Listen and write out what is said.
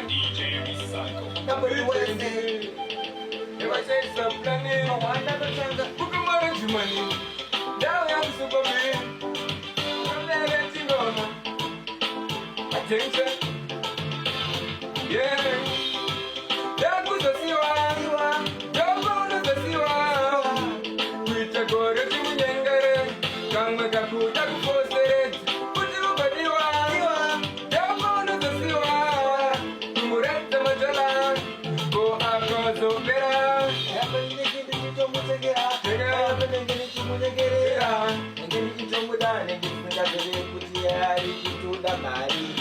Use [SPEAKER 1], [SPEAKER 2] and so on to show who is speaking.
[SPEAKER 1] DJ Recycle.
[SPEAKER 2] Number 20.
[SPEAKER 3] If I say something,
[SPEAKER 2] I want another chance.
[SPEAKER 3] book a mother to money. Down I'm Superman. From there, let you go now. Attention. Yeah. That was a siwa. Don't go to the siwa. We take over the Jimmy. Come with a good post. Put you over the siwa. Don't go to the siwa. Murata Majala. Go across the better.
[SPEAKER 2] Mari,